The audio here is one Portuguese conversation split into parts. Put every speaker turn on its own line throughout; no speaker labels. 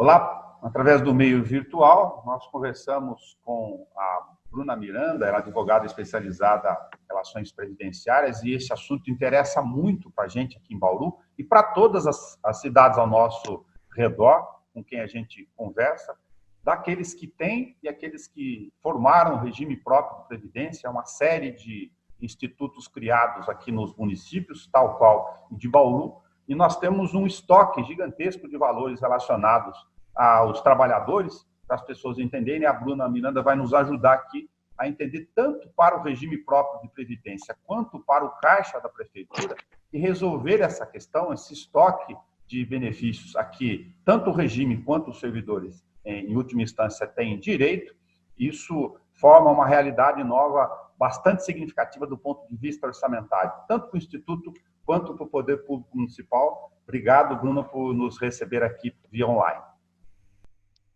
Olá, através do meio virtual, nós conversamos com a Bruna Miranda, ela é advogada especializada em relações previdenciárias, e esse assunto interessa muito para a gente aqui em Bauru e para todas as cidades ao nosso redor, com quem a gente conversa, daqueles que têm e aqueles que formaram o regime próprio de previdência, uma série de institutos criados aqui nos municípios, tal qual de Bauru, e nós temos um estoque gigantesco de valores relacionados aos trabalhadores, para as pessoas entenderem. A Bruna Miranda vai nos ajudar aqui a entender tanto para o regime próprio de previdência quanto para o caixa da prefeitura e resolver essa questão, esse estoque de benefícios aqui, tanto o regime quanto os servidores, em última instância, têm direito. Isso forma uma realidade nova bastante significativa do ponto de vista orçamentário, tanto para o Instituto quanto para o Poder Público Municipal. Obrigado, Bruna, por nos receber aqui via online.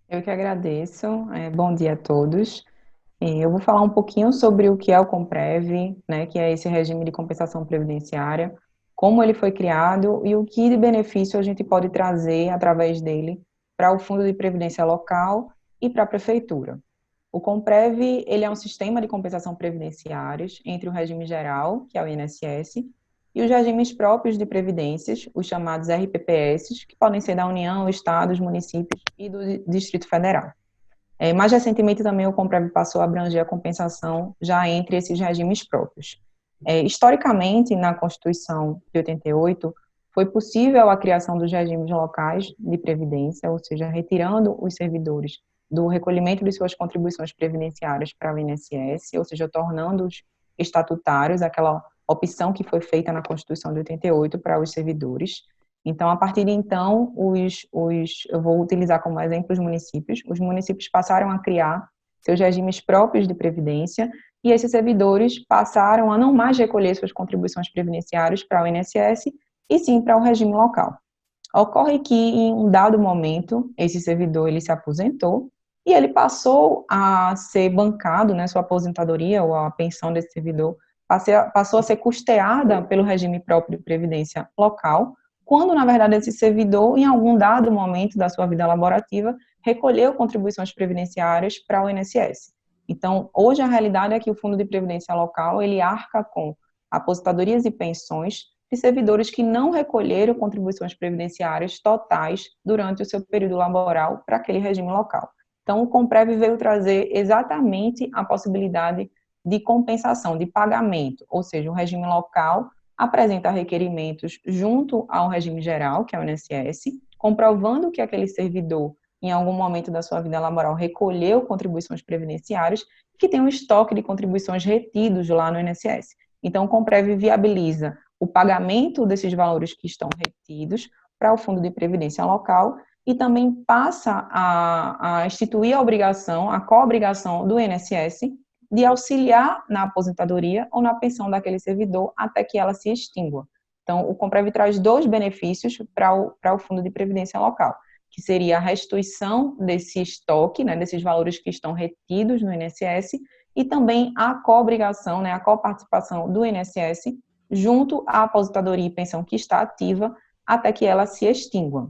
Eu que agradeço. Bom dia a todos. Eu vou falar um pouquinho sobre o que é o Comprev, né, que é esse regime de compensação previdenciária, como ele foi criado e o que de benefício a gente pode trazer através dele para o Fundo de Previdência Local e para a Prefeitura. O Comprev, ele é um sistema de compensação previdenciárias entre o regime geral, que é o INSS, e os regimes próprios de previdências, os chamados RPPS, que podem ser da União, Estados, municípios e do Distrito Federal. Mais recentemente também o Comprev passou a abranger a compensação já entre esses regimes próprios. Historicamente, na Constituição de 88, foi possível a criação dos regimes locais de previdência, ou seja, retirando os servidores do recolhimento de suas contribuições previdenciárias para o INSS, ou seja, tornando-os estatutários, aquela opção que foi feita na Constituição de 88 para os servidores. Então, a partir de então, eu vou utilizar como exemplo os municípios passaram a criar seus regimes próprios de previdência e esses servidores passaram a não mais recolher suas contribuições previdenciárias para o INSS e sim para o regime local. Ocorre que, em um dado momento, esse servidor ele se aposentou e ele passou a ser bancado, né, sua aposentadoria ou a pensão desse servidor passou a ser custeada pelo regime próprio de previdência local, quando, na verdade, esse servidor, em algum dado momento da sua vida laborativa, recolheu contribuições previdenciárias para o INSS. Então, hoje a realidade é que o Fundo de Previdência Local, ele arca com aposentadorias e pensões de servidores que não recolheram contribuições previdenciárias totais durante o seu período laboral para aquele regime local. Então, o Comprev veio trazer exatamente a possibilidade de compensação, de pagamento, ou seja, o regime local apresenta requerimentos junto ao regime geral, que é o INSS, comprovando que aquele servidor, em algum momento da sua vida laboral, recolheu contribuições previdenciárias e que tem um estoque de contribuições retidos lá no INSS. Então, o Comprev viabiliza o pagamento desses valores que estão retidos para o Fundo de Previdência Local e também passa a instituir a obrigação, a co-obrigação do INSS de auxiliar na aposentadoria ou na pensão daquele servidor até que ela se extingua. Então, o Comprev traz dois benefícios para o Fundo de Previdência Local, que seria a restituição desse estoque, né, desses valores que estão retidos no INSS, e também a co-obrigação, né, a coparticipação do INSS junto à aposentadoria e pensão que está ativa até que ela se extingua.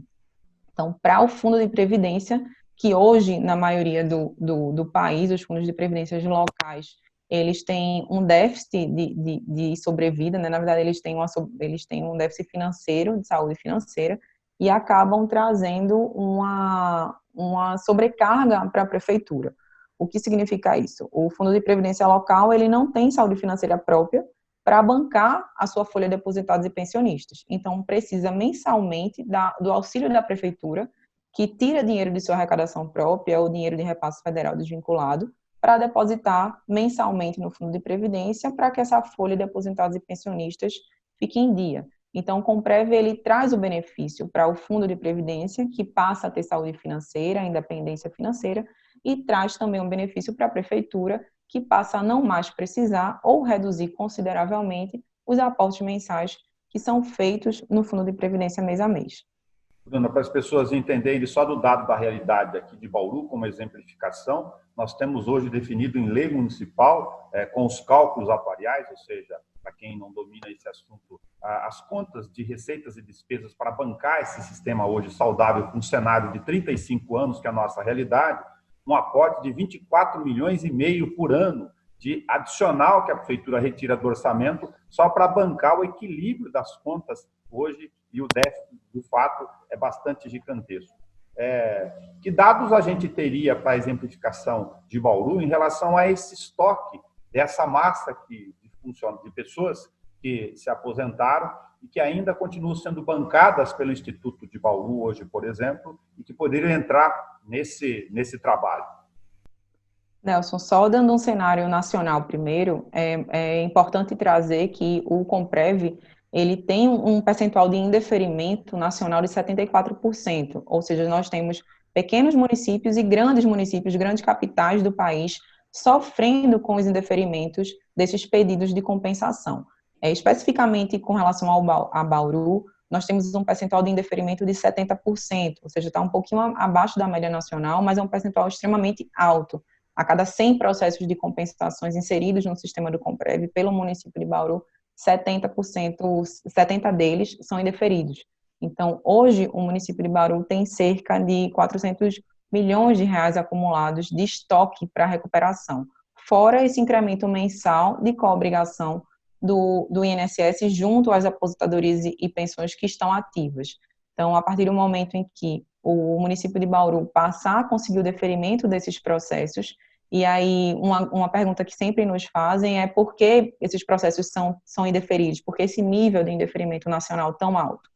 Então, para o Fundo de Previdência, que hoje, na maioria do país, os fundos de previdências locais, eles têm um déficit de sobrevida, né? Na verdade, eles têm um déficit financeiro, de saúde financeira, e acabam trazendo uma sobrecarga para a prefeitura. O que significa isso? O Fundo de Previdência Local, ele não tem saúde financeira própria para bancar a sua folha de aposentados e pensionistas. Então, precisa mensalmente do auxílio da prefeitura, que tira dinheiro de sua arrecadação própria ou dinheiro de repasse federal desvinculado, para depositar mensalmente no Fundo de Previdência para que essa folha de aposentados e pensionistas fique em dia. Então, o Comprev, ele traz o benefício para o Fundo de Previdência, que passa a ter saúde financeira, independência financeira, e traz também um benefício para a prefeitura, que passa a não mais precisar ou reduzir consideravelmente os aportes mensais que são feitos no Fundo de Previdência mês a mês.
Bruna, para as pessoas entenderem só do dado da realidade aqui de Bauru, como exemplificação, nós temos hoje definido em lei municipal, com os cálculos atuariais, ou seja, para quem não domina esse assunto, as contas de receitas e despesas para bancar esse sistema hoje saudável com um cenário de 35 anos, que é a nossa realidade, um aporte de 24 milhões e meio por ano de adicional que a prefeitura retira do orçamento só para bancar o equilíbrio das contas hoje, e o déficit, de fato, é bastante gigantesco. Que dados a gente teria para a exemplificação de Bauru em relação a esse estoque dessa massa de pessoas que se aposentaram e que ainda continuam sendo bancadas pelo Instituto de Bauru hoje, por exemplo, e que poderiam entrar nesse trabalho?
Nelson, só dando um cenário nacional primeiro, é importante trazer que o Comprev, ele tem um percentual de indeferimento nacional de 74%, ou seja, nós temos pequenos municípios e grandes capitais do país, sofrendo com os indeferimentos desses pedidos de compensação. Especificamente com relação a Bauru, nós temos um percentual de indeferimento de 70%, ou seja, está um pouquinho abaixo da média nacional, mas é um percentual extremamente alto. A cada 100 processos de compensações inseridos no sistema do Comprev pelo município de Bauru, 70 deles são indeferidos. Então, hoje, o município de Bauru tem cerca de 400 milhões de reais acumulados de estoque para recuperação, fora esse incremento mensal de coobrigação do INSS junto às aposentadorias e pensões que estão ativas. Então, a partir do momento em que o município de Bauru passar a conseguir o deferimento desses processos, e aí uma pergunta que sempre nos fazem é por que esses processos são indeferidos, por que esse nível de indeferimento nacional tão alto?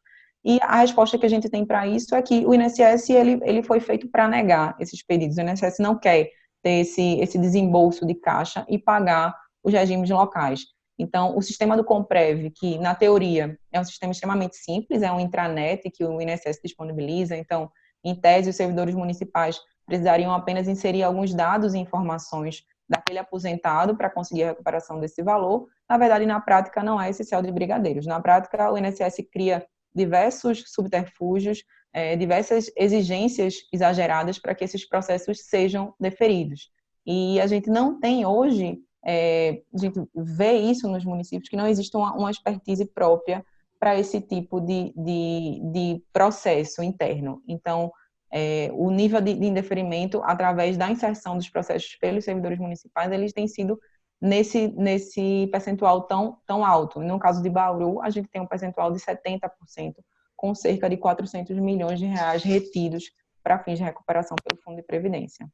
E a resposta que a gente tem para isso é que o INSS ele foi feito para negar esses pedidos. O INSS não quer ter esse desembolso de caixa e pagar os regimes locais. Então, o sistema do Comprev, que na teoria é um sistema extremamente simples, é um intranet que o INSS disponibiliza, então, em tese, os servidores municipais precisariam apenas inserir alguns dados e informações daquele aposentado para conseguir a recuperação desse valor. Na verdade, na prática, não é esse céu de brigadeiros. Na prática, o INSS cria diversos subterfúgios, diversas exigências exageradas para que esses processos sejam deferidos. E a gente não tem hoje, a gente vê isso nos municípios, que não existe uma expertise própria para esse tipo de processo interno. Então, o nível de indeferimento, através da inserção dos processos pelos servidores municipais, eles têm sido nesse percentual tão alto. No caso de Bauru, a gente tem um percentual de 70%, com cerca de 400 milhões de reais retidos para fins de recuperação pelo Fundo de Previdência.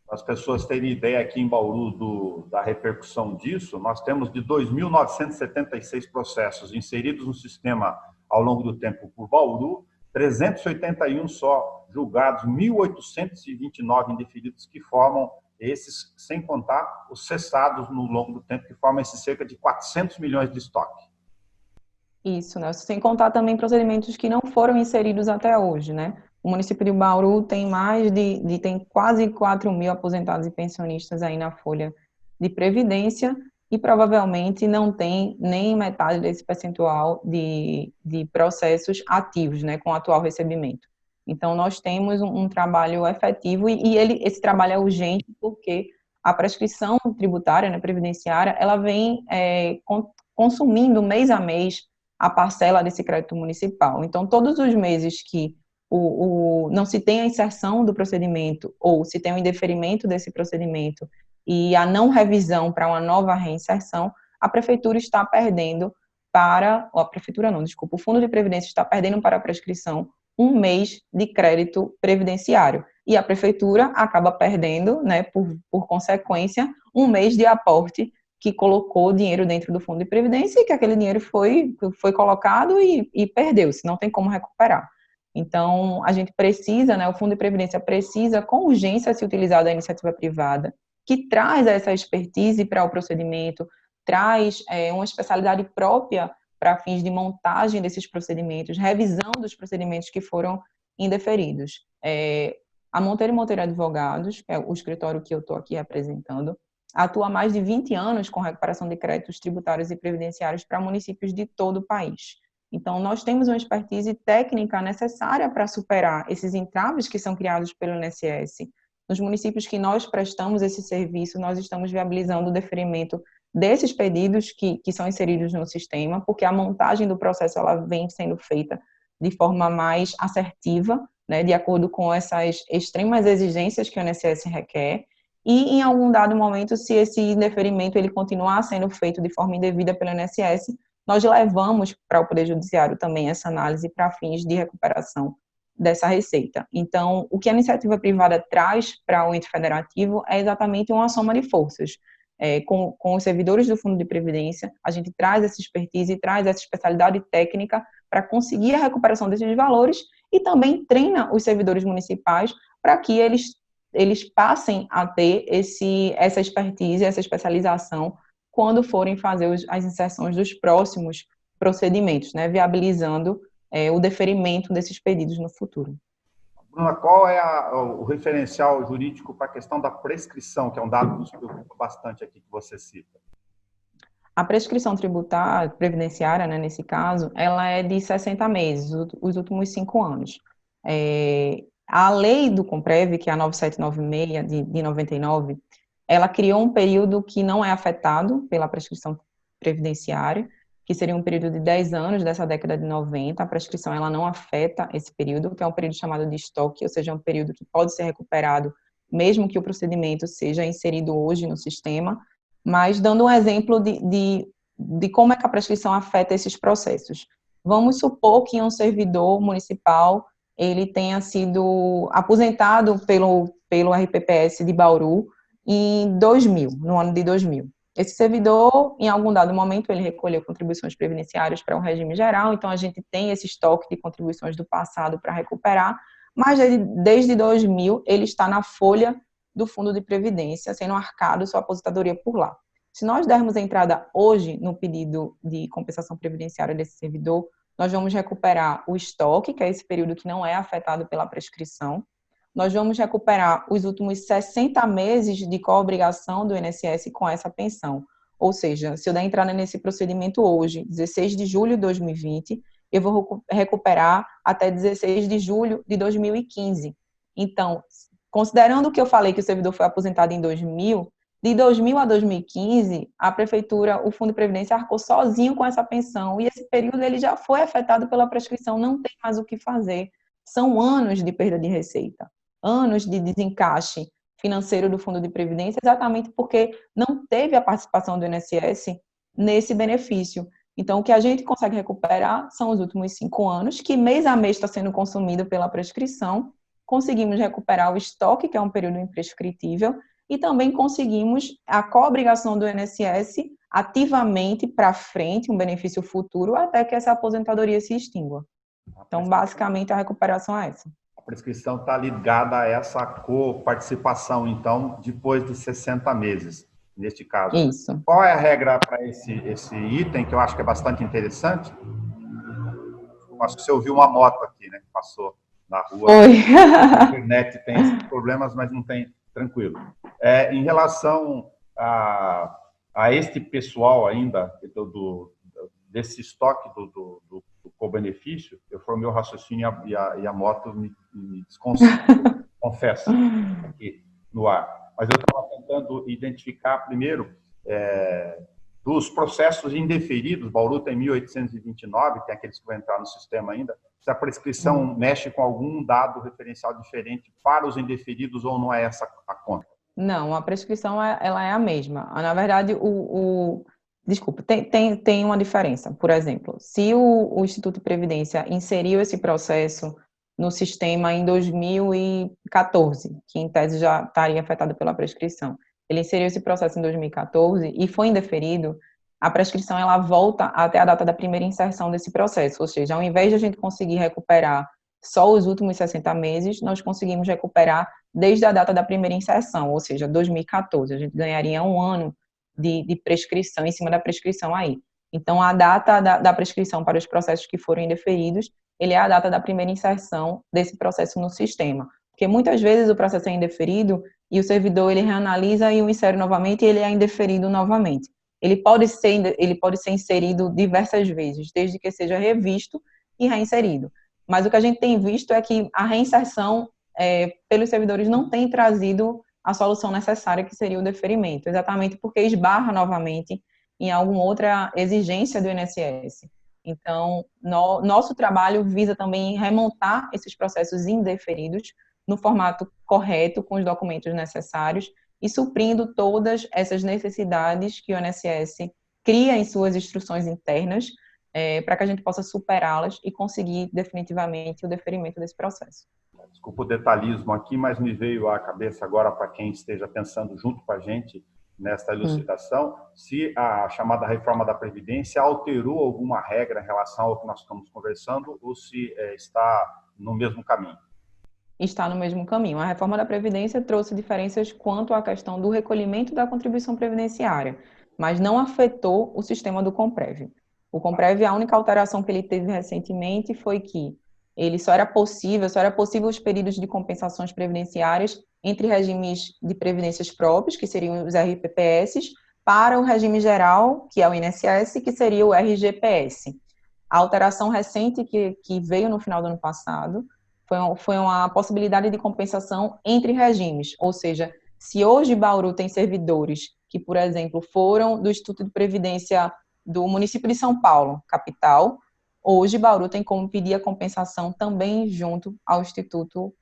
Para as pessoas terem ideia aqui em Bauru da repercussão disso, nós temos de 2.976 processos inseridos no sistema ao longo do tempo por Bauru, 381 só julgados, 1.829 indeferidos que formam esses, sem contar os cessados no longo do tempo, que formam esses cerca de 400 milhões de estoque.
Isso, né? Sem contar também procedimentos que não foram inseridos até hoje, né? O município de Bauru tem tem quase 4 mil aposentados e pensionistas aí na folha de previdência e provavelmente não tem nem metade desse percentual de processos ativos, né, com o atual recebimento. Então, nós temos um trabalho efetivo e esse trabalho é urgente porque a prescrição tributária, né, previdenciária, ela vem consumindo mês a mês a parcela desse crédito municipal. Então, todos os meses que não se tem a inserção do procedimento ou se tem o indeferimento desse procedimento e a não revisão para uma nova reinserção, a prefeitura está perdendo o Fundo de Previdência está perdendo para a prescrição um mês de crédito previdenciário. E a prefeitura acaba perdendo, né, por consequência, um mês de aporte que colocou dinheiro dentro do Fundo de Previdência e que aquele dinheiro foi colocado e perdeu-se, não tem como recuperar. Então, a gente precisa, né, o Fundo de Previdência precisa, com urgência, se utilizar da iniciativa privada, que traz essa expertise para o procedimento, traz uma especialidade própria para fins de montagem desses procedimentos, revisão dos procedimentos que foram indeferidos. A Monteiro & Monteiro Advogados, que é o escritório que eu estou aqui representando, atua há mais de 20 anos com recuperação de créditos tributários e previdenciários para municípios de todo o país. Então, nós temos uma expertise técnica necessária para superar esses entraves que são criados pelo INSS. Nos municípios que nós prestamos esse serviço, nós estamos viabilizando o deferimento desses pedidos que são inseridos no sistema, porque a montagem do processo ela vem sendo feita de forma mais assertiva, né, de acordo com essas extremas exigências que o INSS requer, e em algum dado momento, se esse indeferimento ele continuar sendo feito de forma indevida pelo INSS, nós levamos para o Poder Judiciário também essa análise para fins de recuperação dessa receita. Então, o que a iniciativa privada traz para o ente federativo é exatamente uma soma de forças. Com os servidores do Fundo de Previdência, a gente traz essa expertise, traz essa especialidade técnica para conseguir a recuperação desses valores e também treina os servidores municipais para que eles passem a ter essa expertise, essa especialização quando forem fazer as inserções dos próximos procedimentos, né, viabilizando o deferimento desses pedidos no futuro.
Bruna, qual é o referencial jurídico para a questão da prescrição, que é um dado que nos preocupa bastante aqui que você cita?
A prescrição tributária, previdenciária, né, nesse caso, ela é de 60 meses, os últimos 5 anos. A lei do Comprev, que é a 9796 de 99, ela criou um período que não é afetado pela prescrição previdenciária, que seria um período de 10 anos dessa década de 90. A prescrição ela não afeta esse período, que é um período chamado de estoque, ou seja, um período que pode ser recuperado mesmo que o procedimento seja inserido hoje no sistema, mas dando um exemplo de como é que a prescrição afeta esses processos. Vamos supor que um servidor municipal ele tenha sido aposentado pelo RPPS de Bauru em 2000, no ano de 2000. Esse servidor, em algum dado momento, ele recolheu contribuições previdenciárias para o regime geral, então a gente tem esse estoque de contribuições do passado para recuperar, mas desde 2000 ele está na folha do Fundo de Previdência, sendo arcado sua aposentadoria por lá. Se nós dermos entrada hoje no pedido de compensação previdenciária desse servidor, nós vamos recuperar o estoque, que é esse período que não é afetado pela prescrição. Nós vamos recuperar os últimos 60 meses de coobrigação do INSS com essa pensão. Ou seja, se eu der entrada nesse procedimento hoje, 16 de julho de 2020, eu vou recuperar até 16 de julho de 2015. Então, considerando que eu falei que o servidor foi aposentado em 2000, de 2000 a 2015, a prefeitura, o Fundo de Previdência arcou sozinho com essa pensão, e esse período ele já foi afetado pela prescrição, não tem mais o que fazer. São anos de perda de receita, anos de desencaixe financeiro do Fundo de Previdência, exatamente porque não teve a participação do INSS nesse benefício. Então, o que a gente consegue recuperar são os últimos 5 anos, que mês a mês está sendo consumido pela prescrição, conseguimos recuperar o estoque, que é um período imprescritível, e também conseguimos a coobrigação do INSS ativamente para frente, um benefício futuro, até que essa aposentadoria se extingua. Então, basicamente, a recuperação é essa.
A prescrição está ligada a essa coparticipação, então, depois de 60 meses, neste caso.
Isso.
Qual é a regra para esse item, que eu acho que é bastante interessante? Eu acho que você ouviu uma moto aqui, né, que passou na rua.
Oi.
A internet tem esses problemas, mas não tem, tranquilo. Em relação a este pessoal ainda, desse estoque do co-benefício, eu formei o raciocínio e a moto me desconcertou, confesso, aqui no ar. Mas eu estava tentando identificar primeiro dos processos indeferidos. Bauru tem 1.829, tem aqueles que vão entrar no sistema ainda. Se a prescrição mexe com algum dado referencial diferente para os indeferidos ou não é essa a conta?
Não, a prescrição ela é a mesma. Na verdade, desculpa, tem uma diferença. Por exemplo, se o Instituto de Previdência inseriu esse processo no sistema em 2014, que em tese já estaria afetado pela prescrição, ele inseriu esse processo em 2014 e foi indeferido, a prescrição ela volta até a data da primeira inserção desse processo, ou seja, ao invés de a gente conseguir recuperar só os últimos 60 meses, nós conseguimos recuperar desde a data da primeira inserção, ou seja, 2014. A gente ganharia um ano de prescrição, em cima da prescrição aí. Então, a data da prescrição para os processos que foram indeferidos, ele é a data da primeira inserção desse processo no sistema. Porque muitas vezes o processo é indeferido e o servidor ele reanalisa e o insere novamente e ele é indeferido novamente. ele pode ser inserido diversas vezes, desde que seja revisto e reinserido. Mas o que a gente tem visto é que a reinserção pelos servidores não tem trazido a solução necessária, que seria o deferimento, exatamente porque esbarra novamente em alguma outra exigência do INSS. Então, nosso trabalho visa também remontar esses processos indeferidos no formato correto, com os documentos necessários, e suprindo todas essas necessidades que o INSS cria em suas instruções internas, para que a gente possa superá-las e conseguir definitivamente o deferimento desse processo.
Desculpa o detalhismo aqui, mas me veio à cabeça agora, para quem esteja pensando junto com a gente nesta elucidação, se a chamada reforma da Previdência alterou alguma regra em relação ao que nós estamos conversando ou se está no mesmo caminho.
Está no mesmo caminho. A reforma da Previdência trouxe diferenças quanto à questão do recolhimento da contribuição previdenciária, mas não afetou o sistema do Comprev. O Comprev, a única alteração que ele teve recentemente foi que ele só era possível os períodos de compensações previdenciárias entre regimes de previdências próprios, que seriam os RPPS, para o regime geral, que é o INSS, que seria o RGPS. A alteração recente que veio no final do ano passado foi uma possibilidade de compensação entre regimes, ou seja, se hoje Bauru tem servidores que, por exemplo, foram do Instituto de Previdência do município de São Paulo, capital, hoje Bauru tem como pedir a compensação também junto ao Instituto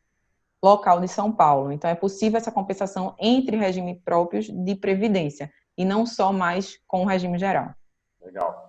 local de São Paulo. Então, é possível essa compensação entre regimes próprios de previdência, e não só mais com o regime geral.
Legal.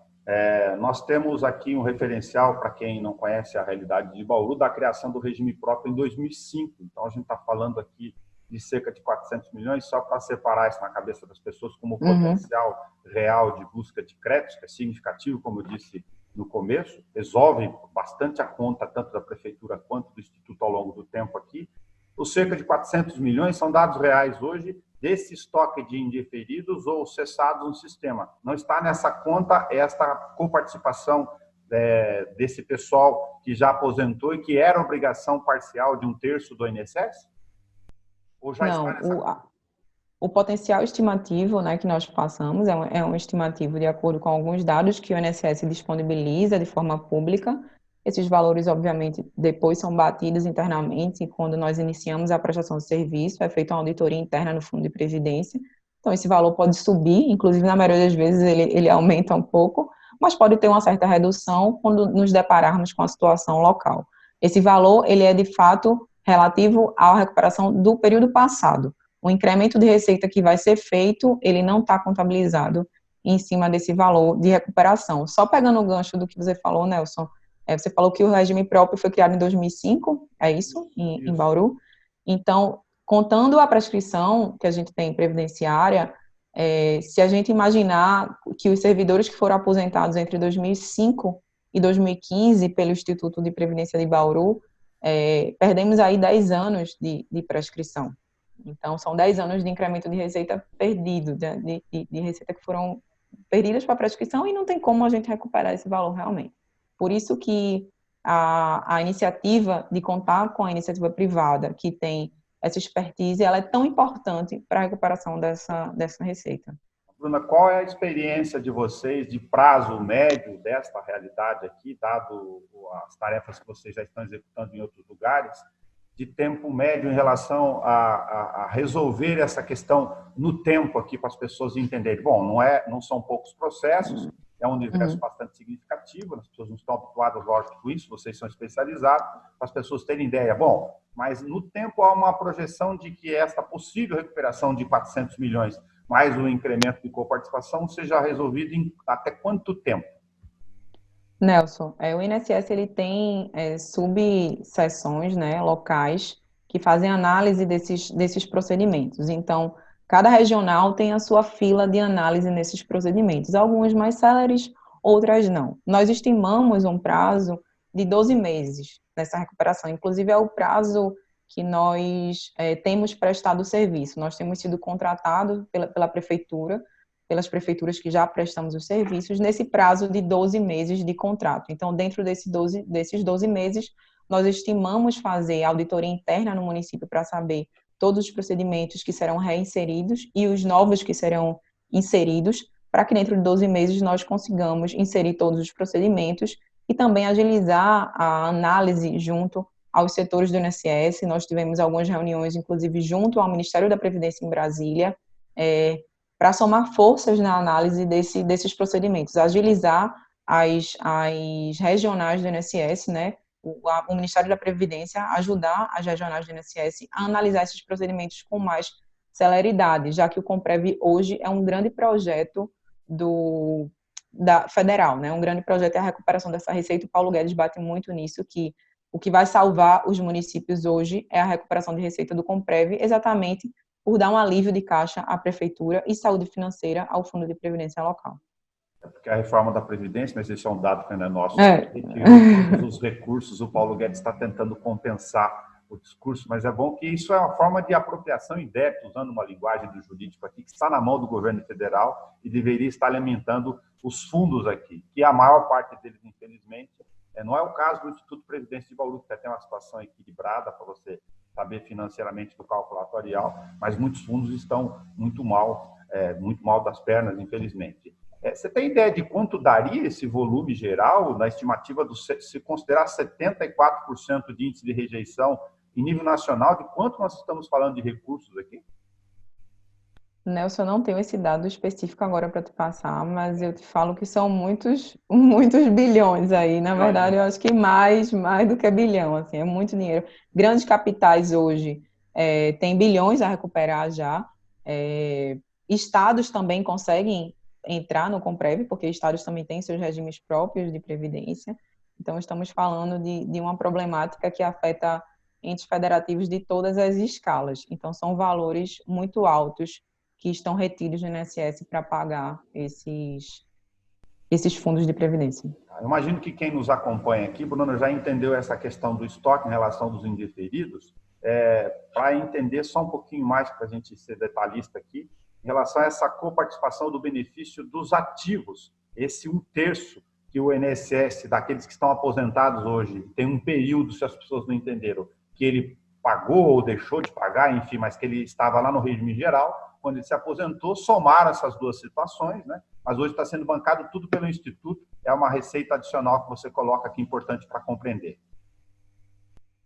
Nós temos aqui um referencial, para quem não conhece a realidade de Bauru, da criação do regime próprio em 2005. Então, a gente está falando aqui de cerca de 400 milhões, só para separar isso na cabeça das pessoas como potencial real de busca de créditos, que é significativo, como eu disse no começo, resolve bastante a conta, tanto da Prefeitura quanto do Instituto ao longo do tempo aqui. Os cerca de 400 milhões são dados reais hoje desse estoque de indeferidos ou cessados no sistema. Não está nessa conta esta coparticipação desse pessoal que já aposentou e que era obrigação parcial de 1/3 do INSS? Ou já
Não,
está nessa
o potencial estimativo, né, que nós passamos é um estimativo de acordo com alguns dados que o INSS disponibiliza de forma pública. Esses valores, obviamente, depois são batidos internamente, e quando nós iniciamos a prestação de serviço, é feita uma auditoria interna no Fundo de Previdência. Então, esse valor pode subir, inclusive, na maioria das vezes, ele aumenta um pouco, mas pode ter uma certa redução quando nos depararmos com a situação local. Esse valor, ele é, de fato, relativo à recuperação do período passado. O incremento de receita que vai ser feito, ele não está contabilizado em cima desse valor de recuperação. Só pegando o gancho do que você falou, Nelson, você falou que o regime próprio foi criado em 2005, é isso? Em Bauru? Então, contando a prescrição que a gente tem previdenciária, se a gente imaginar que os servidores que foram aposentados entre 2005 e 2015 pelo Instituto de Previdência de Bauru, perdemos aí 10 anos de prescrição. Então, são 10 anos de incremento de receita perdido, de receita que foram perdidas para a prescrição, e não tem como a gente recuperar esse valor realmente. Por isso que a iniciativa de contar com a iniciativa privada, que tem essa expertise, ela é tão importante para a recuperação dessa receita.
Bruna, qual é a experiência de vocês de prazo médio desta realidade aqui, dado as tarefas que vocês já estão executando em outros lugares, de tempo médio em relação a resolver essa questão no tempo aqui para as pessoas entenderem? Bom, não são poucos processos, é um universo bastante significativo, as pessoas não estão habituadas, lógico, com isso, vocês são especializados, para as pessoas terem ideia. Bom, mas no tempo há uma projeção de que esta possível recuperação de 400 milhões, mais o incremento de coparticipação, seja resolvido em até quanto tempo?
Nelson, o INSS ele tem subseções, né, locais que fazem análise desses procedimentos. Então, cada regional tem a sua fila de análise nesses procedimentos, algumas mais céleres, outras não. Nós estimamos um prazo de 12 meses nessa recuperação, inclusive é o prazo que nós temos prestado serviço. Nós temos sido contratados pela prefeitura, pelas prefeituras que já prestamos os serviços, nesse prazo de 12 meses de contrato. Então, dentro desses 12 meses, nós estimamos fazer auditoria interna no município para saber todos os procedimentos que serão reinseridos e os novos que serão inseridos, para que dentro de 12 meses nós consigamos inserir todos os procedimentos e também agilizar a análise junto aos setores do INSS. Nós tivemos algumas reuniões, inclusive, junto ao Ministério da Previdência em Brasília, para somar forças na análise desses procedimentos, agilizar as regionais do INSS, né? O Ministério da Previdência ajudar as regionais do INSS a analisar esses procedimentos com mais celeridade, já que o Comprev hoje é um grande projeto da federal, né? Um grande projeto é a recuperação dessa receita. O Paulo Guedes bate muito nisso, que o que vai salvar os municípios hoje é a recuperação de receita do Comprev, exatamente por dar um alívio de caixa à prefeitura e saúde financeira ao Fundo de Previdência Local.
Porque a reforma da Previdência, mas esse é um dado que não é nosso, todos os recursos, o Paulo Guedes está tentando compensar o discurso, mas é bom que isso é uma forma de apropriação indébita, usando uma linguagem do jurídico aqui, que está na mão do governo federal e deveria estar alimentando os fundos aqui, que a maior parte deles, infelizmente, não é o caso do Instituto Previdência de Bauru, que tem uma situação equilibrada para você saber financeiramente do cálculo atuarial, mas muitos fundos estão muito mal das pernas, infelizmente. Você tem ideia de quanto daria esse volume geral, na estimativa, se considerar 74% de índice de rejeição em nível nacional, de quanto nós estamos falando de recursos aqui?
Nelson, eu não tenho esse dado específico agora para te passar, mas eu te falo que são muitos, muitos bilhões aí. Na verdade, eu acho que mais do que bilhão, assim, é muito dinheiro. Grandes capitais hoje têm bilhões a recuperar já. Estados também conseguem entrar no Comprev, porque estados também têm seus regimes próprios de previdência. Então, estamos falando de uma problemática que afeta entes federativos de todas as escalas. Então, são valores muito altos que estão retidos no INSS para pagar esses fundos de previdência.
Eu imagino que quem nos acompanha aqui, Bruno, já entendeu essa questão do estoque em relação dos indeferidos. Para entender só um pouquinho mais, para a gente ser detalhista aqui, em relação a essa coparticipação do benefício dos ativos, esse 1/3 que o INSS, daqueles que estão aposentados hoje, tem um período, se as pessoas não entenderam, que ele pagou ou deixou de pagar, enfim, mas que ele estava lá no regime geral. Quando ele se aposentou, somaram essas duas situações, né? Mas hoje está sendo bancado tudo pelo Instituto, é uma receita adicional que você coloca aqui, importante para compreender.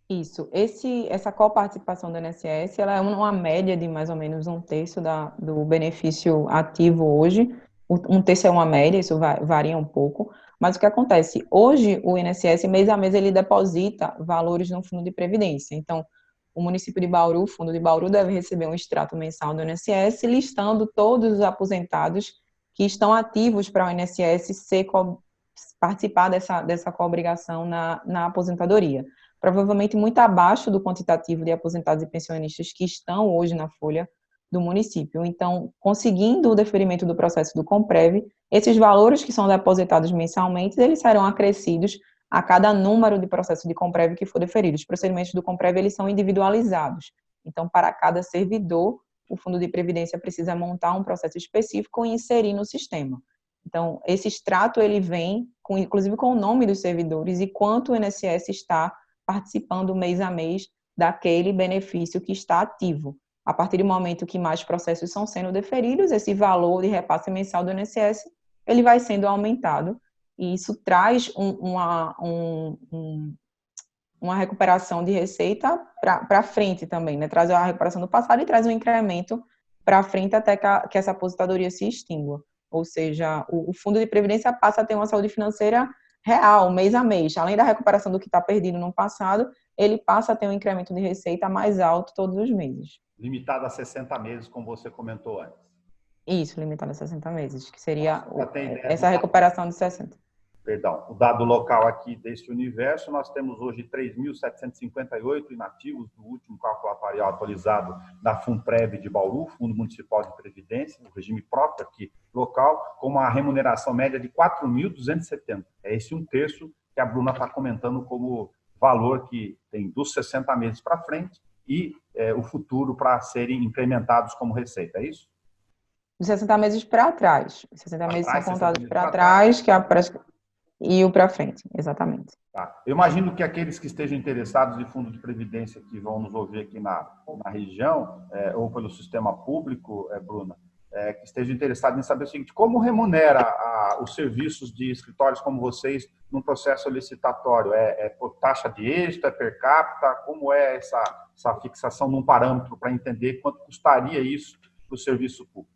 Isso, essa coparticipação do INSS, ela é uma média de mais ou menos 1/3 do benefício ativo hoje. 1/3 é uma média, isso varia um pouco. Mas o que acontece? Hoje, o INSS, mês a mês, ele deposita valores no fundo de previdência. Então, o município de Bauru, o fundo de Bauru, deve receber um extrato mensal do INSS, listando todos os aposentados que estão ativos para o INSS participar dessa coobrigação na aposentadoria. Provavelmente muito abaixo do quantitativo de aposentados e pensionistas que estão hoje na folha do município. Então, conseguindo o deferimento do processo do Comprev, esses valores que são depositados mensalmente, eles serão acrescidos a cada número de processo de Comprev que for deferido. Os procedimentos do Comprev, eles são individualizados. Então, para cada servidor, o Fundo de Previdência precisa montar um processo específico e inserir no sistema. Então, esse extrato, ele vem, inclusive com o nome dos servidores e quanto o INSS está participando mês a mês daquele benefício que está ativo. A partir do momento que mais processos são sendo deferidos, esse valor de repasse mensal do INSS, ele vai sendo aumentado, e isso traz uma recuperação de receita para frente também, né? Traz a recuperação do passado e traz um incremento para frente até que essa aposentadoria se extingua. Ou seja, o Fundo de Previdência passa a ter uma saúde financeira real, mês a mês. Além da recuperação do que está perdido no passado, ele passa a ter um incremento de receita mais alto todos os meses.
Limitado a 60 meses, como você comentou antes.
Isso, limitado a 60 meses, que seria essa recuperação de 60.
Perdão, o dado local aqui desse universo, nós temos hoje 3.758 inativos do último cálculo atuarial atualizado da FUNPREV de Bauru, Fundo Municipal de Previdência, o regime próprio aqui local, com uma remuneração média de 4.270. É esse 1/3 que a Bruna está comentando como valor que tem dos 60 meses para frente e o futuro para serem implementados como receita, é isso?
Dos 60 meses para trás. Os 60 meses são contados para trás, que é e o para frente, exatamente.
Tá. Eu imagino que aqueles que estejam interessados em fundo de previdência que vão nos ouvir aqui na região, ou pelo sistema público, Bruna, que estejam interessados em saber o seguinte: como remunera os serviços de escritórios como vocês num processo licitatório? É por taxa de êxito, é per capita? Como é essa fixação num parâmetro para entender quanto custaria isso para o serviço público?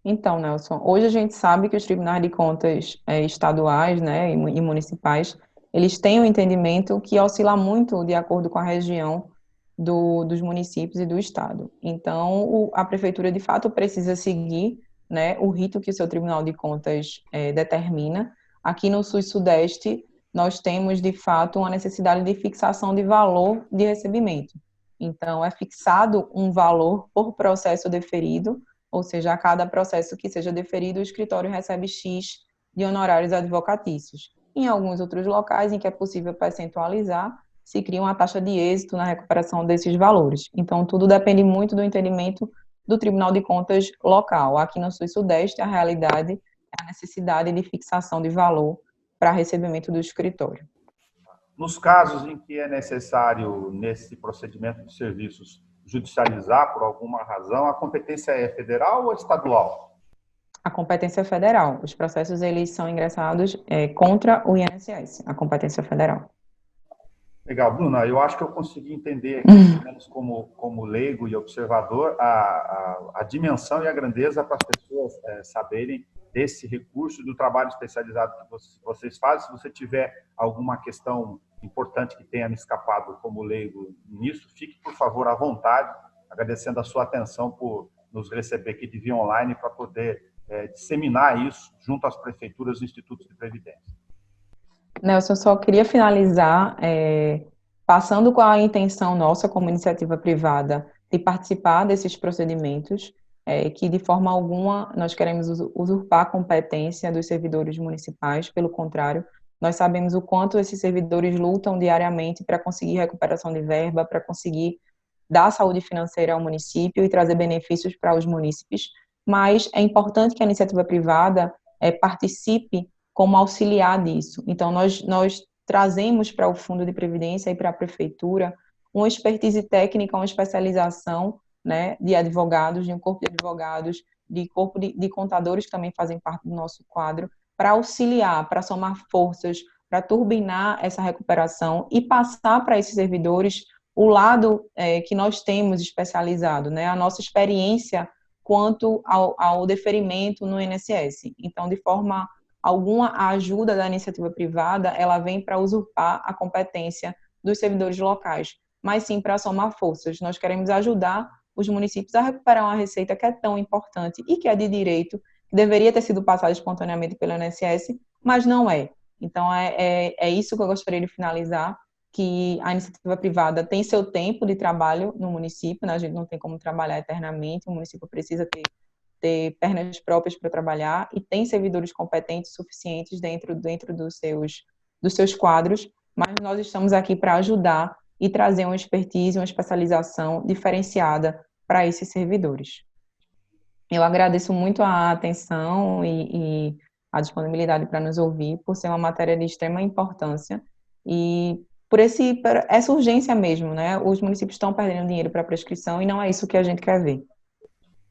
Então, Nelson, hoje a gente sabe que os tribunais de contas estaduais, né, e municipais, eles têm um entendimento que oscila muito de acordo com a região dos municípios e do estado. Então, a prefeitura, de fato, precisa seguir, né, o rito que o seu tribunal de contas determina. Aqui no Sul e Sudeste, nós temos, de fato, uma necessidade de fixação de valor de recebimento. Então, é fixado um valor por processo deferido, ou seja, a cada processo que seja deferido, o escritório recebe X de honorários advocatícios. Em alguns outros locais em que é possível percentualizar, se cria uma taxa de êxito na recuperação desses valores. Então, tudo depende muito do entendimento do Tribunal de Contas local. Aqui no Sul e Sudeste, a realidade é a necessidade de fixação de valor para recebimento do escritório.
Nos casos em que é necessário, nesse procedimento de serviços, judicializar por alguma razão, a competência é federal ou estadual?
A competência é federal. Os processos eles são ingressados contra o INSS, a competência federal.
Legal, Bruna, eu acho que eu consegui entender aqui, pelo menos como leigo e observador, a dimensão e a grandeza para as pessoas saberem desse recurso do trabalho especializado que vocês fazem. Se você tiver alguma questão importante que tenha me escapado como leigo nisso, fique, por favor, à vontade, agradecendo a sua atenção por nos receber aqui de via online para poder disseminar isso junto às prefeituras e institutos de previdência.
Nelson, eu só queria finalizar passando com a intenção nossa como iniciativa privada de participar desses procedimentos, que de forma alguma nós queremos usurpar a competência dos servidores municipais, pelo contrário, nós sabemos o quanto esses servidores lutam diariamente para conseguir recuperação de verba, para conseguir dar saúde financeira ao município e trazer benefícios para os munícipes, mas é importante que a iniciativa privada participe como auxiliar disso. Então, nós trazemos para o Fundo de Previdência e para a Prefeitura uma expertise técnica, uma especialização, né, de advogados, de um corpo de advogados, de corpo de contadores que também fazem parte do nosso quadro, para auxiliar, para somar forças, para turbinar essa recuperação e passar para esses servidores o lado que nós temos especializado, né, a nossa experiência quanto ao deferimento no INSS. Então, de forma alguma, a ajuda da iniciativa privada, ela vem para usurpar a competência dos servidores locais, mas sim para somar forças. Nós queremos ajudar os municípios a recuperar uma receita que é tão importante e que é de direito, que deveria ter sido passada espontaneamente pelo INSS, mas não é. Então, é isso que eu gostaria de finalizar, que a iniciativa privada tem seu tempo de trabalho no município, né? A gente não tem como trabalhar eternamente, o município precisa ter pernas próprias para trabalhar e tem servidores competentes suficientes dentro dos seus quadros, mas nós estamos aqui para ajudar e trazer uma expertise, uma especialização diferenciada para esses servidores. Eu agradeço muito a atenção e a disponibilidade para nos ouvir, por ser uma matéria de extrema importância e por essa urgência mesmo, né? Os municípios estão perdendo dinheiro para prescrição e não é isso que a gente quer ver.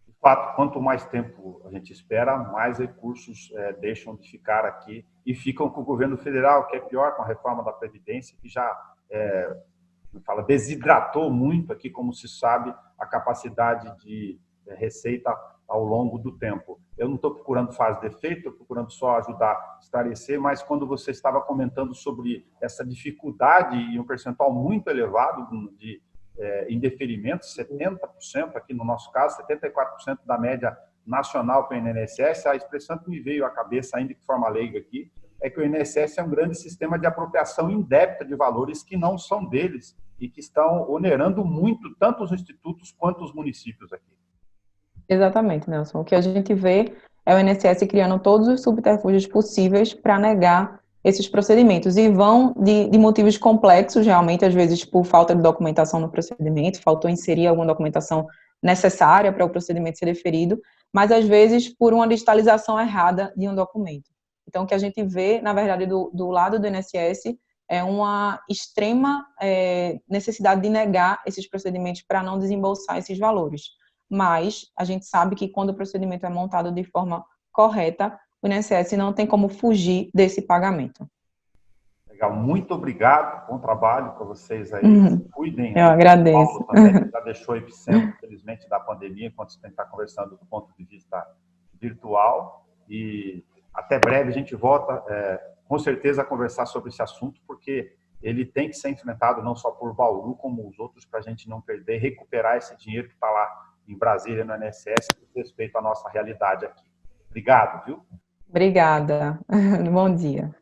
De fato, quanto mais tempo a gente espera, mais recursos deixam de ficar aqui e ficam com o governo federal, que é pior, com a reforma da Previdência, que já desidratou muito aqui, como se sabe, a capacidade de receita ao longo do tempo. Eu não estou procurando fazer defeito, estou procurando só ajudar a esclarecer, mas quando você estava comentando sobre essa dificuldade e um percentual muito elevado de indeferimento, 70% aqui no nosso caso, 74% da média nacional para o INSS, a expressão que me veio à cabeça, ainda de forma leiga aqui, é que o INSS é um grande sistema de apropriação indébita de valores que não são deles e que estão onerando muito tanto os institutos quanto os municípios aqui.
Exatamente, Nelson. O que a gente vê é o INSS criando todos os subterfúgios possíveis para negar esses procedimentos. E vão de motivos complexos, realmente, às vezes por falta de documentação no procedimento, faltou inserir alguma documentação necessária para o procedimento ser deferido, mas às vezes por uma digitalização errada de um documento. Então, o que a gente vê, na verdade, do lado do INSS é uma extrema necessidade de negar esses procedimentos para não desembolsar esses valores. mas a gente sabe que quando o procedimento é montado de forma correta, o INSS não tem como fugir desse pagamento.
Legal, muito obrigado, bom trabalho para vocês aí, cuidem
Eu
aí,
agradeço.
Paulo também já deixou o epicentro, infelizmente, da pandemia, enquanto a gente está conversando do ponto de vista virtual, e até breve a gente volta, com certeza, a conversar sobre esse assunto, porque ele tem que ser enfrentado não só por Bauru, como os outros, para a gente não perder, recuperar esse dinheiro que está lá em Brasília, no INSS, com respeito à nossa realidade aqui. Obrigado, viu?
Obrigada. Bom dia.